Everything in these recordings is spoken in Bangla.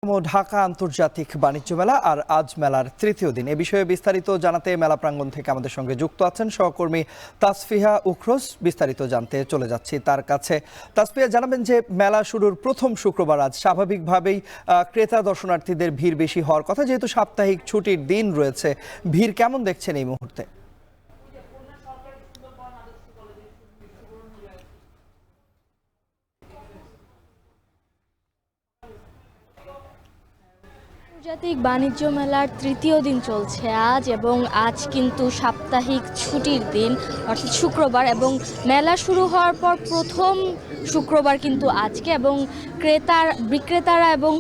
ঢাকা আন্তর্জাতিক বাণিজ্য মেলা আর আজ মেলার তৃতীয় দিন। এ বিষয়ে বিস্তারিত জানাতে মেলা প্রাঙ্গণ থেকে আমাদের সঙ্গে যুক্ত আছেন সহকর্মী তাসফিহা উখরোজ। বিস্তারিত জানতে চলে যাচ্ছি তার কাছে। তাসফিহা, জানাবেন যে মেলা শুরুর প্রথম শুক্রবার আজ স্বাভাবিকভাবেই ক্রেতা দর্শনার্থীদের ভিড় বেশি হওয়ার কথা, যেহেতু সাপ্তাহিক ছুটির দিন রয়েছে। ভিড় কেমন দেখছেন এই মুহূর্তে? আন্তর্জাতিক বাণিজ্য মেলার তৃতীয় দিন চলছে আজ, এবং আজ কিন্তু সাপ্তাহিক ছুটির দিন অর্থাৎ শুক্রবার, এবং মেলা শুরু হওয়ার পর প্রথম শুক্রবার কিন্তু আজকে। এবং বিক্রেতারা এবং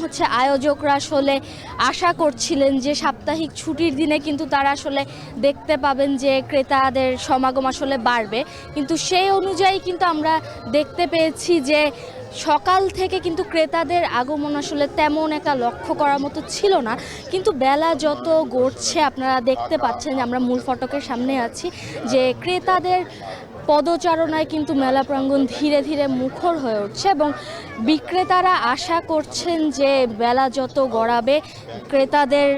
আয়োজকরা আসলে আশা করছিলেন যে সাপ্তাহিক ছুটির দিনে কিন্তু তারা আসলে দেখতে পাবেন যে ক্রেতাদের সমাগম আসলে বাড়বে, কিন্তু সেই অনুযায়ী কিন্তু আমরা দেখতে পেয়েছি যে সকাল থেকে কিন্তু ক্রেতাদের আগমন আসলে তেমন একটা লক্ষ্য করার মতো ছিল না। কিন্তু বেলা যত গড়ছে আপনারা দেখতে পাচ্ছেন যে আমরা মূল ফটকের সামনে আছি, যে ক্রেতাদের পদচারণায় কিন্তু মেলা প্রাঙ্গণ ধীরে ধীরে মুখর হয়ে উঠছে, এবং বিক্রেতারা আশা করছেন যে বেলা যত গড়াবে ক্রেতাদের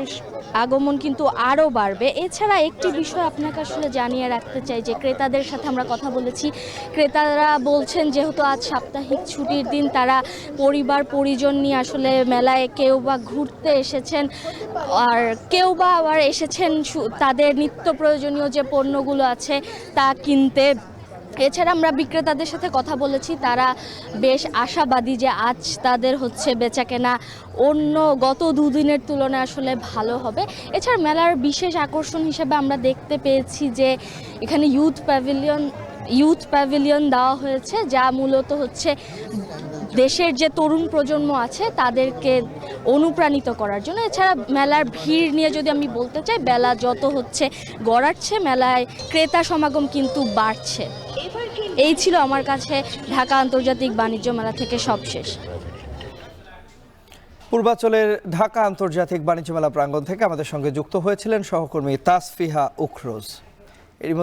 আগমন কিন্তু আরও বাড়বে। এছাড়া একটি বিষয় আপনাকে আসলে জানিয়ে রাখতে চাই যে ক্রেতাদের সাথে আমরা কথা বলেছি। ক্রেতারা বলছেন যেহেতু আজ সাপ্তাহিক ছুটির দিন, তারা পরিবার পরিজন নিয়ে আসলে মেলায় কেউ বা ঘুরতে এসেছেন, আর কেউ বা আবার এসেছেন তাদের নিত্য প্রয়োজনীয় যে পণ্যগুলো আছে তা কিনতে। এছাড়া আমরা বিক্রেতাদের সাথে কথা বলেছি, তারা বেশ আশাবাদী যে আজ তাদের বেচাকেনা অন্য গত দুদিনের তুলনায় আসলে ভালো হবে। এছাড়া মেলার বিশেষ আকর্ষণ হিসেবে আমরা দেখতে পেয়েছি যে এখানে ইউথ প্যাভিলিয়ন দেওয়া হয়েছে, যা মূলত দেশের যে তরুণ প্রজন্ম আছে তাদেরকে অনুপ্রাণিত করার জন্য। এছাড়া মেলার ভিড় নিয়ে যদি আমি বলতে চাই, বেলা যত গড়াচ্ছে মেলায় ক্রেতা সমাগম কিন্তু বাড়ছে। এই ছিল আমার কাছে ঢাকা আন্তর্জাতিক বাণিজ্য মেলা থেকে সবশেষ। পূর্বাঞ্চলের ঢাকা আন্তর্জাতিক বাণিজ্য মেলা প্রাঙ্গণ থেকে আমাদের সঙ্গে যুক্ত হয়েছিলেন সহকর্মী তাসফিহা উখরোজ।